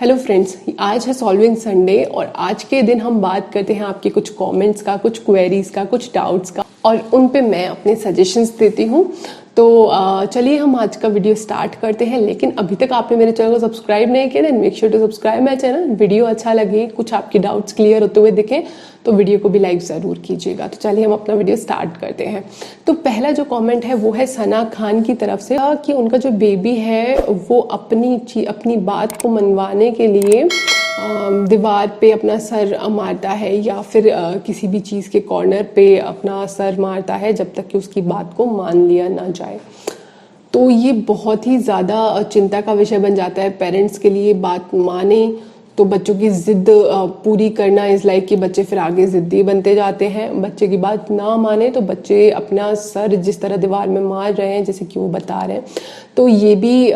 Hello friends, आज है solving Sunday और आज के दिन हम बात करते हैं आपके कुछ कमेंट्स का, कुछ क्वेरीज का, कुछ डाउट्स का और उन पे मैं अपने सजेशंस देती हूँ। तो चलिए हम आज का वीडियो स्टार्ट करते हैं। लेकिन अभी तक आपने मेरे चैनल को सब्सक्राइब नहीं किया then make sure to subscribe my channel. Video अच्छा लगे, कुछ आपके डाउट्स क्लियर होते हुए दिखें तो वीडियो को भी लाइक ज़रूर कीजिएगा। तो चलिए हम अपना वीडियो स्टार्ट करते हैं। तो पहला जो कमेंट है वो है सना खान की तरफ से कि उनका जो बेबी है वो अपनी बात को मनवाने के लिए दीवार पे अपना सर मारता है या फिर किसी भी चीज़ के कॉर्नर पे अपना सर मारता है जब तक कि उसकी बात को मान लिया ना जाए। तो ये बहुत ही ज़्यादा चिंता का विषय बन जाता है पेरेंट्स के लिए। बात माने तो बच्चों की ज़िद पूरी करना इज़ लाइक कि बच्चे फिर आगे ज़िद्दी बनते जाते हैं। बच्चे की बात ना माने तो बच्चे अपना सर जिस तरह दीवार में मार रहे हैं जैसे कि वो बता रहे हैं, तो ये भी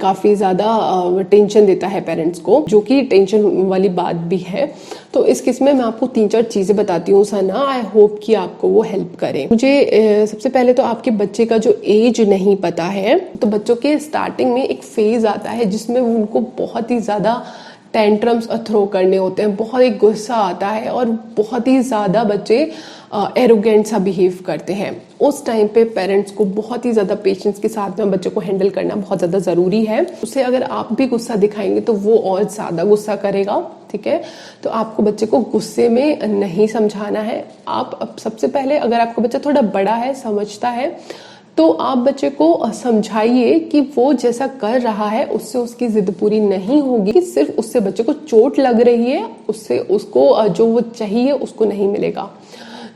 काफ़ी ज़्यादा टेंशन देता है पेरेंट्स को, जो कि टेंशन वाली बात भी है। तो इस केस में मैं आपको 3-4 चीज़ें बताती हूँ सना, आई होप कि आपको वो हेल्प करें। मुझे सबसे पहले तो आपके बच्चे का जो एज नहीं पता है, तो बच्चों के स्टार्टिंग में एक फेज़ आता है जिसमें उनको बहुत ही ज़्यादा टेंट्रम्स थ्रो करने होते हैं, बहुत ही गुस्सा आता है और बहुत ही ज़्यादा बच्चे एरोगेंट सा बिहेव करते हैं। उस टाइम पे पेरेंट्स को बहुत ही ज़्यादा पेशेंस के साथ में बच्चों को हैंडल करना बहुत ज़्यादा ज़रूरी है। उसे अगर आप भी गुस्सा दिखाएंगे तो वो और ज़्यादा गुस्सा करेगा, ठीक है। तो आपको बच्चे को गुस्से में नहीं समझाना है। आप सबसे पहले, अगर आपका बच्चा थोड़ा बड़ा है, समझता है, तो आप बच्चे को समझाइए कि वो जैसा कर रहा है उससे उसकी जिद पूरी नहीं होगी, कि सिर्फ उससे बच्चे को चोट लग रही है, उससे उसको जो वो चाहिए उसको नहीं मिलेगा।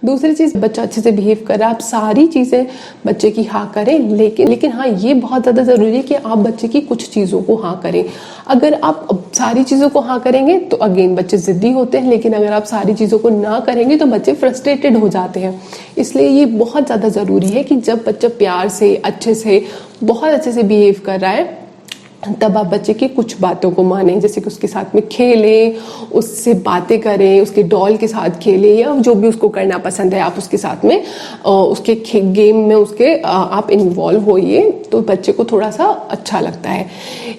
दूसरी चीज़, बच्चा अच्छे से बिहेव कर रहा है, आप सारी चीज़ें बच्चे की हाँ करें, लेकिन हाँ ये बहुत ज़्यादा ज़रूरी है कि आप बच्चे की कुछ चीज़ों को हाँ करें। अगर आप सारी चीज़ों को हाँ करेंगे तो अगेन बच्चे ज़िद्दी होते हैं, लेकिन अगर आप सारी चीज़ों को ना करेंगे तो बच्चे फ्रस्ट्रेटेड हो जाते हैं। इसलिए ये बहुत ज़्यादा ज़रूरी है कि जब बच्चा प्यार से, अच्छे से, बहुत अच्छे से बिहेव कर रहा है तब आप बच्चे की कुछ बातों को मानें, जैसे कि उसके साथ में खेलें, उससे बातें करें, उसके डॉल के साथ खेलें या जो भी उसको करना पसंद है आप उसके साथ में उसके गेम में उसके आप इन्वॉल्व होइए, तो बच्चे को थोड़ा सा अच्छा लगता है।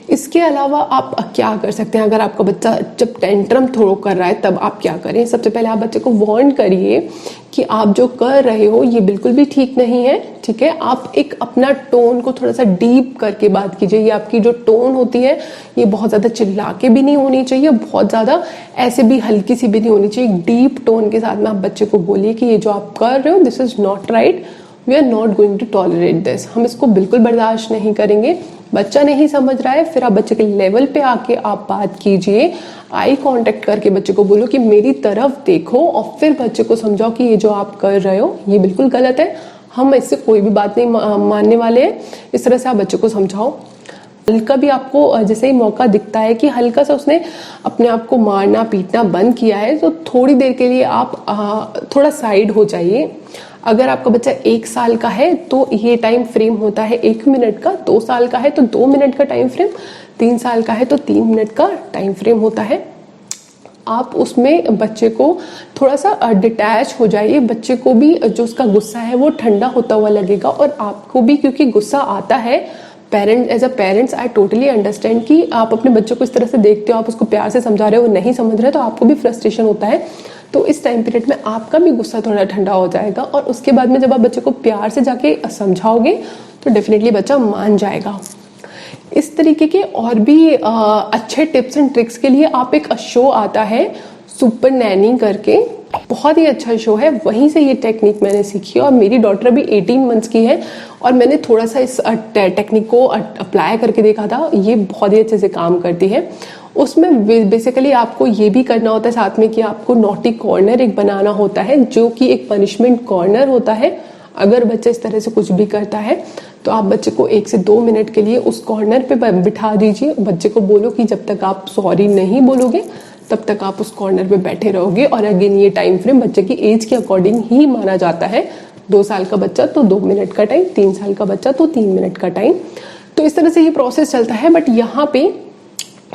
इसके अलावा आप क्या कर सकते हैं, अगर आपका बच्चा जब टेंट्रम थ्रो कर रहा है तब आप क्या करें। सबसे पहले आप बच्चे को वार्न करिए कि आप जो कर रहे हो ये बिल्कुल भी ठीक नहीं है, ठीक है। आप एक अपना टोन को थोड़ा सा डीप करके बात कीजिए। ये आपकी जो टोन होती है ये बहुत ज़्यादा चिल्ला के भी नहीं होनी चाहिए, बहुत ज़्यादा ऐसे भी हल्की सी भी नहीं होनी चाहिए। डीप टोन के साथ में आप बच्चे को बोलिए कि ये जो आप कर रहे हो this is not right, we are not going to tolerate this, हम इसको बिल्कुल बर्दाश्त नहीं करेंगे। बच्चा नहीं समझ रहा है, फिर आप बच्चे के लेवल पे आके आप बात कीजिए, आई कांटेक्ट करके बच्चे को बोलो कि मेरी तरफ देखो, और फिर बच्चे को समझाओ कि ये जो आप कर रहे हो ये बिल्कुल गलत है, हम इससे कोई भी बात नहीं मानने वाले हैं। इस तरह से आप बच्चे को समझाओ। हल्का भी आपको जैसे ही मौका दिखता है कि हल्का सा उसने अपने आप को मारना पीटना बंद किया है, तो थोड़ी देर के लिए आप थोड़ा साइड हो जाइए। अगर आपका बच्चा 1 साल का है तो ये टाइम फ्रेम होता है 1 मिनट का, 2 साल का है तो 2 मिनट का टाइम फ्रेम, 3 साल का है तो 3 मिनट का टाइम फ्रेम होता है। आप उसमें बच्चे को थोड़ा सा डिटैच हो जाइए। बच्चे को भी जो उसका गुस्सा है वो ठंडा होता हुआ लगेगा और आपको भी, क्योंकि गुस्सा आता है। As a parents I totally understand कि आप अपने बच्चों को इस तरह से देखते हो, आप उसको प्यार से समझा रहे हो, वो नहीं समझ रहे, तो आपको भी फ्रस्ट्रेशन होता है। तो इस टाइम पीरियड में आपका भी गुस्सा थोड़ा ठंडा हो जाएगा और उसके बाद में जब आप बच्चे को प्यार से जाके समझाओगे तो डेफिनेटली बच्चा मान जाएगा। इस तरीके के और भी अच्छे टिप्स एंड ट्रिक्स के लिए आप एक शो आता है सुपर नैनी करके, बहुत ही अच्छा शो है, वहीं से ये टेक्निक मैंने सीखी और मेरी डॉटर अभी 18 मंथ्स की है और मैंने थोड़ा सा इस टेक्निक को अप्लाई करके देखा था। ये बहुत ही अच्छे से काम करती है। उसमें बेसिकली आपको ये भी करना होता है साथ में कि आपको नॉटी कॉर्नर एक बनाना होता है, जो कि एक पनिशमेंट कॉर्नर होता है। अगर बच्चा इस तरह से कुछ भी करता है तो आप बच्चे को 1 से 2 मिनट के लिए उस कॉर्नर पे बिठा दीजिए। बच्चे को बोलो कि जब तक आप सॉरी नहीं बोलोगे तब तक आप उस कॉर्नर पे बैठे रहोगे। और अगेन ये टाइम फ्रेम बच्चे की एज के अकॉर्डिंग ही माना जाता है। 2 साल का बच्चा तो 2 मिनट का टाइम, 3 साल का बच्चा तो 3 मिनट का टाइम। तो इस तरह से ये प्रोसेस चलता है। बट यहाँ पे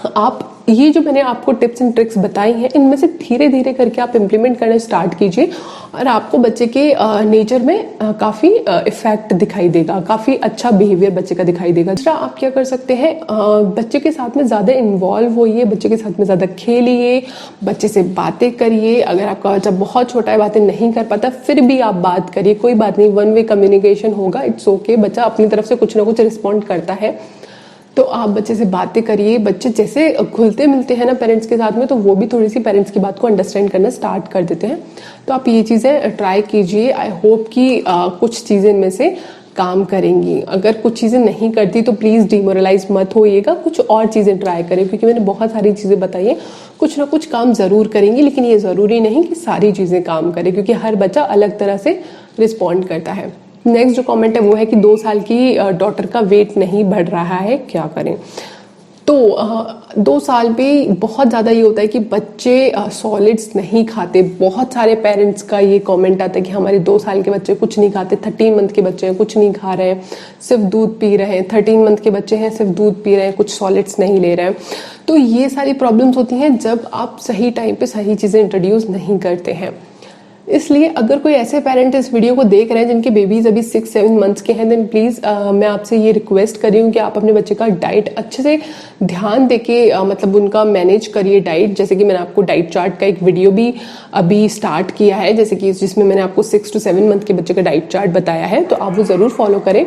आप ये जो मैंने आपको टिप्स एंड ट्रिक्स बताई हैं, इनमें से धीरे धीरे करके आप इम्प्लीमेंट करना स्टार्ट कीजिए और आपको बच्चे के नेचर में काफ़ी इफेक्ट दिखाई देगा, काफ़ी अच्छा बिहेवियर बच्चे का दिखाई देगा। दूसरा आप क्या कर सकते हैं, बच्चे के साथ में ज़्यादा इन्वॉल्व होइए, बच्चे के साथ में ज़्यादा खेलिए, बच्चे से बातें करिए। अगर आपका बच्चा बहुत छोटा है, बातें नहीं कर पाता, फिर भी आप बात करिए, कोई बात नहीं, वन वे कम्युनिकेशन होगा, इट्स ओके। बच्चा अपनी तरफ से कुछ ना कुछ रिस्पॉन्ड करता है, तो आप बच्चे से बातें करिए। बच्चे जैसे घुलते मिलते हैं ना पेरेंट्स के साथ में, तो वो भी थोड़ी सी पेरेंट्स की बात को अंडरस्टैंड करना स्टार्ट कर देते हैं। तो आप ये चीज़ें ट्राई कीजिए। आई होप कि कुछ चीज़ें में से काम करेंगी। अगर कुछ चीज़ें नहीं करती तो प्लीज़ डिमोरलाइज मत होइएगा, कुछ और चीज़ें ट्राई करें, क्योंकि मैंने बहुत सारी चीज़ें बताई हैं, कुछ ना कुछ काम ज़रूर करेंगी, लेकिन ये ज़रूरी नहीं कि सारी चीज़ें काम करें, क्योंकि हर बच्चा अलग तरह से रिस्पॉन्ड करता है। नेक्स्ट जो कमेंट है वो है कि 2 साल की डॉटर का वेट नहीं बढ़ रहा है, क्या करें। तो 2 साल पे बहुत ज़्यादा ये होता है कि बच्चे सॉलिड्स नहीं खाते। बहुत सारे पेरेंट्स का ये कमेंट आता है कि हमारे 2 साल के बच्चे कुछ नहीं खाते, 13 मंथ के बच्चे हैं कुछ नहीं खा रहे हैं, सिर्फ दूध पी रहे हैं, 13 मंथ के बच्चे हैं सिर्फ दूध पी रहे हैं, कुछ सॉलिड्स नहीं ले रहे हैं। तो ये सारी प्रॉब्लम्स होती हैं जब आप सही टाइम पे सही चीज़ें इंट्रोड्यूस नहीं करते हैं। इसलिए अगर कोई ऐसे पेरेंट इस वीडियो को देख रहे हैं जिनके बेबीज अभी 6-7 मंथ्स के हैं, देन प्लीज़ मैं आपसे ये रिक्वेस्ट कर रही हूँ कि आप अपने बच्चे का डाइट अच्छे से ध्यान देके मतलब उनका मैनेज करिए डाइट। जैसे कि मैंने आपको डाइट चार्ट का एक वीडियो भी अभी स्टार्ट किया है, जैसे कि जिसमें मैंने आपको 6 to 7 मंथ के बच्चे का डाइट चार्ट बताया है, तो आप वो ज़रूर फॉलो करें।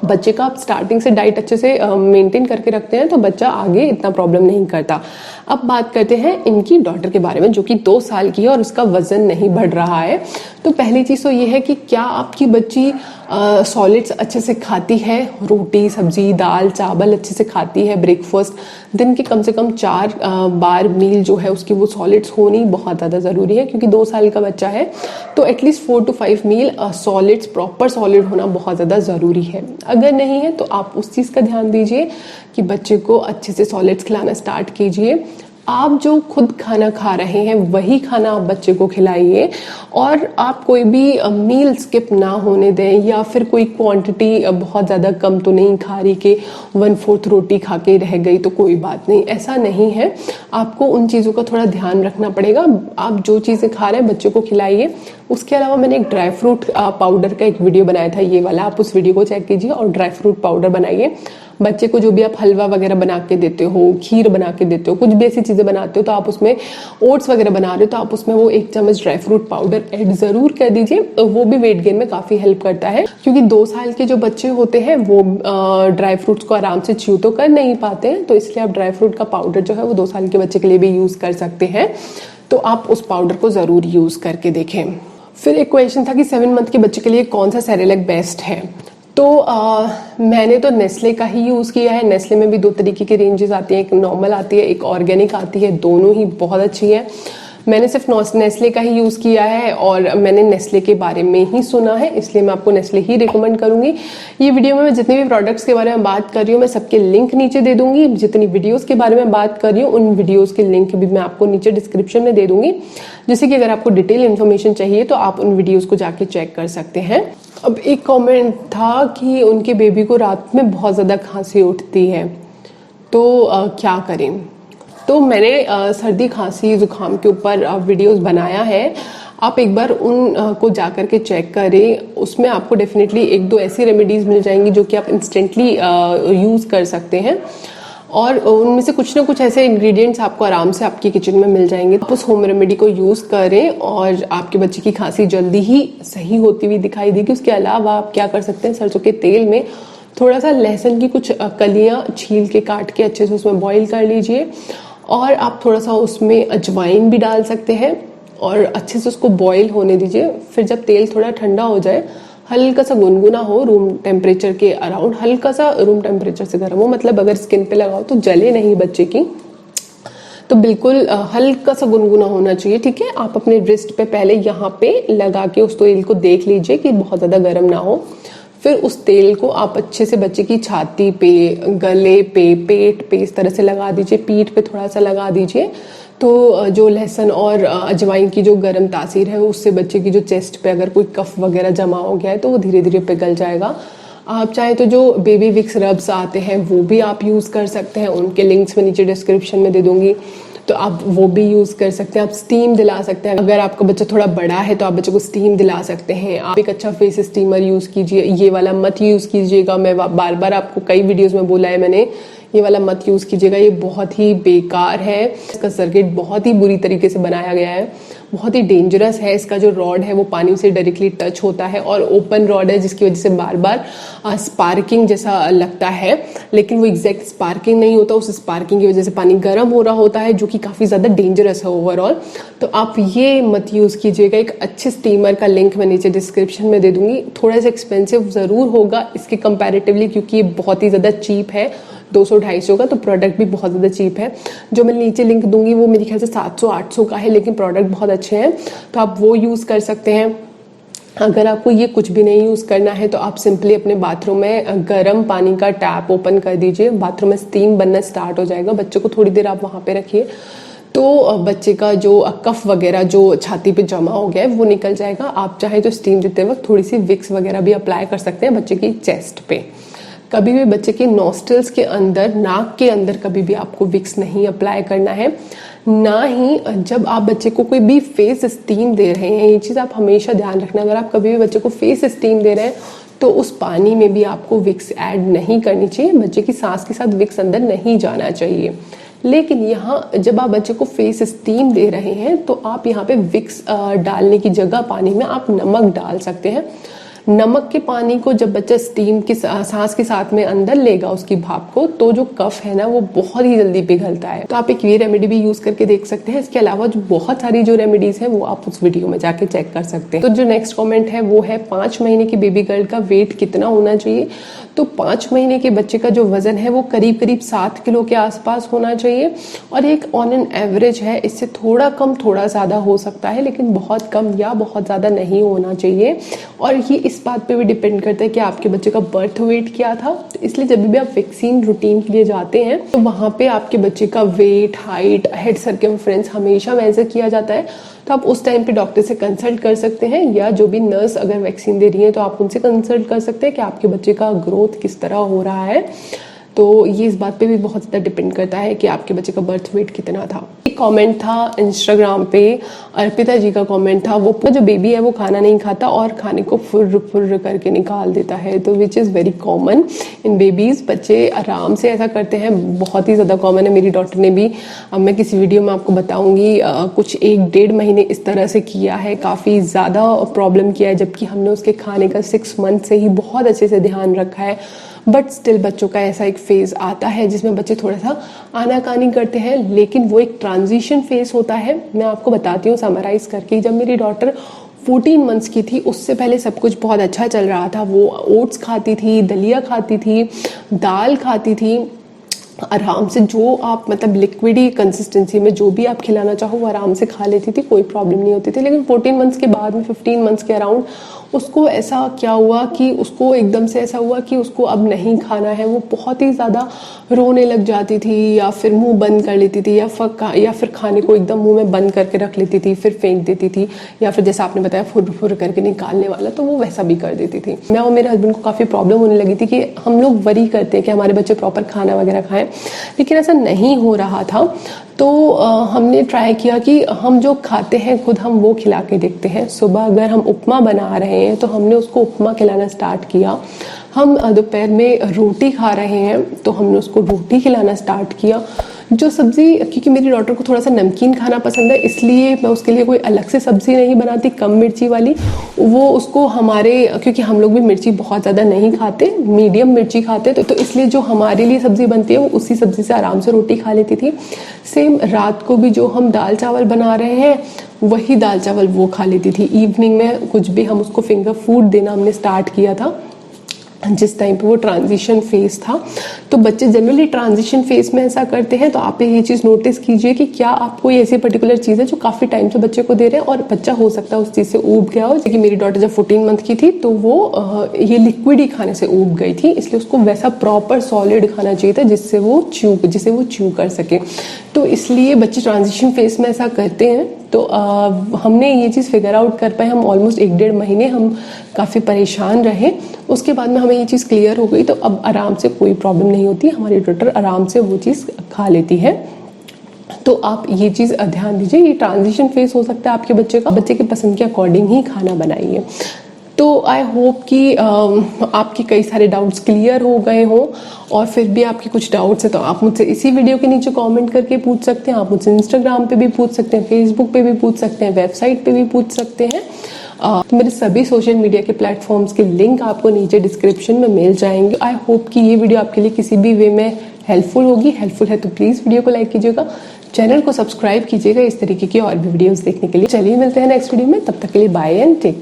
बच्चे का आप स्टार्टिंग से डाइट अच्छे से मेंटेन करके रखते हैं तो बच्चा आगे इतना प्रॉब्लम नहीं करता। अब बात करते हैं इनकी डॉटर के बारे में, जो कि 2 साल की है और उसका वजन नहीं बढ़ रहा है। तो पहली चीज़ तो ये है कि क्या आपकी बच्ची सॉलिड्स अच्छे से खाती है, रोटी सब्जी दाल चावल अच्छे से खाती है, ब्रेकफास्ट दिन के कम से कम 4 बार मील जो है उसकी वो सॉलिड्स होनी बहुत ज़्यादा ज़रूरी है, क्योंकि 2 साल का बच्चा है तो at least 4 to 5 meal solids proper solid होना बहुत ज़्यादा ज़रूरी है। अगर नहीं है तो आप उस चीज़ का ध्यान दीजिए कि बच्चे को अच्छे से सॉलिड्स खिलाना स्टार्ट कीजिए। आप जो खुद खाना खा रहे हैं वही खाना आप बच्चे को खिलाइए, और आप कोई भी मील स्किप ना होने दें, या फिर कोई क्वांटिटी बहुत ज़्यादा कम तो नहीं खा रही कि 1/4 रोटी खा के रह गई तो कोई बात नहीं, ऐसा नहीं है। आपको उन चीज़ों का थोड़ा ध्यान रखना पड़ेगा। आप जो चीज़ें खा रहे हैं बच्चे को खिलाइए। उसके अलावा मैंने एक ड्राई फ्रूट पाउडर का एक वीडियो बनाया था, ये वाला, आप उस वीडियो को चेक कीजिए और ड्राई फ्रूट पाउडर बनाइए। बच्चे को जो भी आप हलवा वगैरह बना के देते हो, खीर बना के देते हो, कुछ भी ऐसी चीज़ें बनाते हो, तो आप उसमें ओट्स वगैरह बना रहे हो तो आप उसमें वो 1 चम्मच ड्राई फ्रूट पाउडर ऐड ज़रूर कर दीजिए। वो भी वेट गेन में काफ़ी हेल्प करता है, क्योंकि 2 साल के जो बच्चे होते हैं वो ड्राई फ्रूट्स को आराम से च्यू तो कर नहीं पाते हैं, तो इसलिए आप ड्राई फ्रूट का पाउडर जो है वो 2 साल के बच्चे के लिए भी यूज़ कर सकते हैं। तो आप उस पाउडर को ज़रूर यूज़ करके देखें। फिर एक क्वेश्चन था कि 7 मंथ के बच्चे के लिए कौन सा सेरेलैक बेस्ट है। तो मैंने तो नेस्ले का ही यूज़ किया है। नेस्ले में भी 2 तरीके की रेंजेस आती हैं, एक नॉर्मल आती है, एक ऑर्गेनिक आती है, दोनों ही बहुत अच्छी है। मैंने सिर्फ नेस्ले का ही यूज़ किया है और मैंने नेस्ले के बारे में ही सुना है, इसलिए मैं आपको नेस्ले ही रिकमेंड करूंगी। ये वीडियो में मैं जितने भी प्रोडक्ट्स के बारे में बात कर रही हूँ मैं सबके लिंक नीचे दे दूंगी। जितनी वीडियोस के बारे में बात कर रही हूँ उन वीडियोस के लिंक भी मैं आपको नीचे डिस्क्रिप्शन में दे दूंगी, जिससे कि अगर आपको डिटेल इन्फॉर्मेशन चाहिए तो आप उन वीडियोज़ को जाके चेक कर सकते हैं। अब एक कमेंट था कि उनके बेबी को रात में बहुत ज़्यादा खांसी उठती है, तो क्या करें। तो मैंने सर्दी खांसी जुकाम के ऊपर वीडियोस बनाया है, आप एक बार उन को जा कर के चेक करें। उसमें आपको डेफिनेटली 1-2 ऐसी रेमेडीज़ मिल जाएंगी जो कि आप इंस्टेंटली यूज़ कर सकते हैं, और उनमें से कुछ ना कुछ ऐसे इंग्रेडिएंट्स आपको आराम से आपकी किचन में मिल जाएंगे। आप उस होम रेमेडी को यूज़ करें और आपके बच्चे की खांसी जल्दी ही सही होती हुई दिखाई देगी। उसके अलावा आप क्या कर सकते हैं, सरसों के तेल में थोड़ा सा लहसुन की कुछ कलियां छील के काट के अच्छे से उसमें बॉईल कर लीजिए, और आप थोड़ा सा उसमें अजवाइन भी डाल सकते हैं और अच्छे से उसको बॉईल होने दीजिए। फिर जब तेल थोड़ा ठंडा हो जाए, हल्का सा गुनगुना हो, रूम टेम्परेचर के अराउंड, हल्का सा रूम टेम्परेचर से गर्म हो, मतलब अगर स्किन पे लगाओ तो जले नहीं बच्चे की, तो बिल्कुल हल्का सा गुनगुना होना चाहिए। ठीक है, आप अपने रिस्ट पे पहले यहाँ पे लगा के उस तेल को देख लीजिए कि बहुत ज़्यादा गर्म ना हो। फिर उस तेल को आप अच्छे से बच्चे की छाती पे, गले पे, पेट पे इस तरह से लगा दीजिए, पीठ पे थोड़ा सा लगा दीजिए। तो जो लहसुन और अजवाइन की जो गर्म तासीर है उससे बच्चे की जो चेस्ट पे अगर कोई कफ वगैरह जमा हो गया है तो वो धीरे धीरे पिघल जाएगा। आप चाहें तो जो बेबी विक्स रब्स आते हैं वो भी आप यूज़ कर सकते हैं, उनके लिंक्स मैं नीचे डिस्क्रिप्शन में दे दूंगी, तो आप वो भी यूज़ कर सकते हैं। आप स्टीम दिला सकते हैं, अगर आपका बच्चा थोड़ा बड़ा है तो आप बच्चे को स्टीम दिला सकते हैं। आप एक अच्छा फेस स्टीमर यूज़ कीजिए, ये वाला मत यूज़ कीजिएगा। मैं बार बार आपको कई वीडियोस में बोला है मैंने, ये वाला मत यूज़ कीजिएगा, ये बहुत ही बेकार है। इसका सर्किट बहुत ही बुरी तरीके से बनाया गया है, बहुत ही डेंजरस है। इसका जो रॉड है वो पानी से डायरेक्टली टच होता है और ओपन रॉड है, जिसकी वजह से बार बार स्पार्किंग जैसा लगता है, लेकिन वो एग्जैक्ट स्पार्किंग नहीं होता। उस स्पार्किंग की वजह से पानी गर्म हो रहा होता है, जो कि काफ़ी ज़्यादा डेंजरस है ओवरऑल। तो आप ये मत यूज़ कीजिएगा। एक अच्छे स्टीमर का लिंक मैं नीचे डिस्क्रिप्शन में दे दूंगी। थोड़ा सा एक्सपेंसिव ज़रूर होगा इसके कंपैरेटिवली, क्योंकि ये बहुत ही ज़्यादा चीप है, 200-250 का, तो प्रोडक्ट भी बहुत ज़्यादा चीप है। जो मैं नीचे लिंक दूंगी वो मेरे ख्याल से 700-800 का है, लेकिन प्रोडक्ट बहुत अच्छे हैं, तो आप वो यूज़ कर सकते हैं। अगर आपको ये कुछ भी नहीं यूज़ करना है तो आप सिंपली अपने बाथरूम में गर्म पानी का टैप ओपन कर दीजिए, बाथरूम में स्टीम बनना स्टार्ट हो जाएगा। बच्चे को थोड़ी देर आप वहाँ पे रखिए, तो बच्चे का जो कफ वगैरह जो छाती पे जमा हो गया है वो निकल जाएगा। आप चाहे तो स्टीम देते वक्त थोड़ी सी विक्स वगैरह भी अप्लाई कर सकते हैं बच्चे की चेस्ट पे। कभी भी बच्चे के नॉस्ट्रल्स के अंदर, नाक के अंदर कभी भी आपको विक्स नहीं अप्लाई करना है। ना ही जब आप बच्चे को कोई भी फेस स्टीम दे रहे हैं, ये चीज़ आप हमेशा ध्यान रखना, अगर आप कभी भी बच्चे को फेस स्टीम दे रहे हैं तो उस पानी में भी आपको विक्स ऐड नहीं करनी चाहिए। बच्चे की सांस के साथ विक्स अंदर नहीं जाना चाहिए। लेकिन यहाँ जब आप बच्चे को फेस स्टीम दे रहे हैं तो आप यहाँ पे विक्स डालने की जगह पानी में आप नमक डाल सकते हैं। नमक के पानी को जब बच्चा स्टीम की सांस के साथ में अंदर लेगा उसकी भाप को, तो जो कफ है ना वो बहुत ही जल्दी पिघलता है। तो आप एक ये रेमेडी भी यूज करके देख सकते हैं। इसके अलावा जो बहुत सारी जो रेमेडीज है वो आप उस वीडियो में जाके चेक कर सकते हैं। तो जो नेक्स्ट कमेंट है वो है 5 महीने की बेबी गर्ल का वेट कितना होना चाहिए। तो 5 महीने के बच्चे का जो वजन है वो करीब करीब 7 किलो के आसपास होना चाहिए, और एक ऑन एन एवरेज है, इससे थोड़ा कम थोड़ा ज़्यादा हो सकता है, लेकिन बहुत कम या बहुत ज़्यादा नहीं होना चाहिए। और ये इस बात पे भी डिपेंड करता है कि आपके बच्चे का बर्थ वेट क्या था। तो इसलिए जब भी आप वैक्सीन रूटीन के लिए जाते हैं तो वहाँ पे आपके बच्चे का वेट, हाइट, हेड सर्कमफ्रेंस हमेशा मेजर किया जाता है। तो आप उस टाइम पे डॉक्टर से कंसल्ट कर सकते हैं, या जो भी नर्स अगर वैक्सीन दे रही है तो आप उनसे कंसल्ट कर सकते हैं कि आपके बच्चे का ग्रोथ किस तरह हो रहा है। तो ये इस बात पे भी बहुत ज़्यादा डिपेंड करता है कि आपके बच्चे का बर्थ वेट कितना था। एक कमेंट था इंस्टाग्राम पे, अर्पिता जी का कमेंट था, वो जो बेबी है वो खाना नहीं खाता और खाने को फुर्र फुर्र करके निकाल देता है। तो which is very common in babies. बच्चे आराम से ऐसा करते हैं, बहुत ही ज़्यादा कॉमन है। मेरी डॉटर ने भी, मैं किसी वीडियो में आपको बताऊंगी, कुछ 1-1.5 महीने इस तरह से किया है, काफ़ी ज़्यादा प्रॉब्लम किया है, जबकि हमने उसके खाने का 6 मंथ से ही बहुत अच्छे से ध्यान रखा है। बट स्टिल बच्चों का ऐसा एक फेज आता है जिसमें बच्चे थोड़ा सा आनाकानी करते हैं, लेकिन वो एक ट्रांजिशन फेज होता है। मैं आपको बताती हूँ समराइज करके। जब मेरी डॉटर 14 मंथ्स की थी उससे पहले सब कुछ बहुत अच्छा चल रहा था। वो ओट्स खाती थी, दलिया खाती थी, दाल खाती थी, आराम से जो आप मतलब लिक्विडी कंसिस्टेंसी में जो भी आप खिलाना चाहो वो आराम से खा लेती थी, कोई प्रॉब्लम नहीं होती थी। लेकिन 14 मंथ्स के बाद में 15 मंथ्स के अराउंड उसको ऐसा क्या हुआ कि उसको एकदम से ऐसा हुआ कि उसको अब नहीं खाना है। वो बहुत ही ज़्यादा रोने लग जाती थी, या फिर मुंह बंद कर लेती थी, या फिर खाने को एकदम मुंह में बंद करके रख लेती थी, फिर फेंक देती थी, या फिर जैसा आपने बताया फुर फुर करके निकालने वाला, तो वो वैसा भी कर देती थी। मैं और मेरे हस्बैंड को काफ़ी प्रॉब्लम होने लगी थी कि हम लोग वरी करते हैं कि हमारे बच्चे प्रॉपर खाना वगैरह खाएं, लेकिन ऐसा नहीं हो रहा था। तो हमने ट्राई किया कि हम जो खाते हैं खुद हम वो खिला के देखते हैं। सुबह अगर हम उपमा बना रहे हैं तो हमने उसको उपमा खिलाना स्टार्ट किया। हम दोपहर में रोटी खा रहे हैं तो हमने उसको रोटी खिलाना स्टार्ट किया। जो सब्ज़ी, क्योंकि मेरी डॉटर को थोड़ा सा नमकीन खाना पसंद है, इसलिए मैं उसके लिए कोई अलग से सब्ज़ी नहीं बनाती, कम मिर्ची वाली। वो उसको क्योंकि हम लोग भी मिर्ची बहुत ज़्यादा नहीं खाते, मीडियम मिर्ची खाते, तो इसलिए जो हमारे लिए सब्ज़ी बनती है वो उसी सब्ज़ी से आराम से रोटी खा लेती थी। सेम रात को भी जो हम दाल चावल बना रहे हैं वही दाल चावल वो खा लेती थी। इवनिंग में कुछ भी हम उसको फिंगर फूड देना हमने स्टार्ट किया था जिस टाइम पे वो ट्रांजिशन फेज था। तो बच्चे जनरली ट्रांजिशन फेज में ऐसा करते हैं। तो आप ये चीज़ नोटिस कीजिए कि क्या आप कोई ऐसी पर्टिकुलर चीज़ है जो काफ़ी टाइम से बच्चे को दे रहे हैं और बच्चा हो सकता है उस चीज़ से ऊब गया हो। जैसे कि मेरी डॉटर जब 14 मंथ की थी तो वो ये लिक्विड ही खाने से ऊब गई थी, इसलिए उसको वैसा प्रॉपर सॉलिड खाना चाहिए था जिसे वो च्यू कर सके। तो इसलिए बच्चे ट्रांजिशन फेज में ऐसा करते हैं। तो हमने ये चीज़ फिगर आउट कर पाए। हम ऑलमोस्ट 1-1.5 महीने हम काफ़ी परेशान रहे। उसके बाद में हमें ये चीज़ क्लियर हो गई, तो अब आराम से कोई प्रॉब्लम नहीं होती, हमारी डॉटर आराम से वो चीज़ खा लेती है। तो आप ये चीज़ ध्यान दीजिए, ये ट्रांजिशन फेस हो सकता है आपके बच्चे का, बच्चे की पसंद के अकॉर्डिंग ही खाना बनाइए। तो आई होप कि आपके कई सारे डाउट्स क्लियर हो गए हों, और फिर भी आपके कुछ डाउट्स हैं तो आप मुझसे इसी वीडियो के नीचे कमेंट करके पूछ सकते हैं। आप मुझसे इंस्टाग्राम पे भी पूछ सकते हैं, फेसबुक पे भी पूछ सकते हैं, वेबसाइट पे भी पूछ सकते हैं। तो मेरे सभी सोशल मीडिया के प्लेटफॉर्म्स के लिंक आपको नीचे डिस्क्रिप्शन में मिल जाएंगे। आई होप कि ये वीडियो आपके लिए किसी भी वे में हेल्पफुल होगी। हेल्पफुल है तो प्लीज़ वीडियो को लाइक कीजिएगा, चैनल को सब्सक्राइब कीजिएगा इस तरीके की और भी वीडियोस देखने के लिए। चलिए मिलते हैं नेक्स्ट वीडियो में, तब तक के लिए बाय एंड टेक।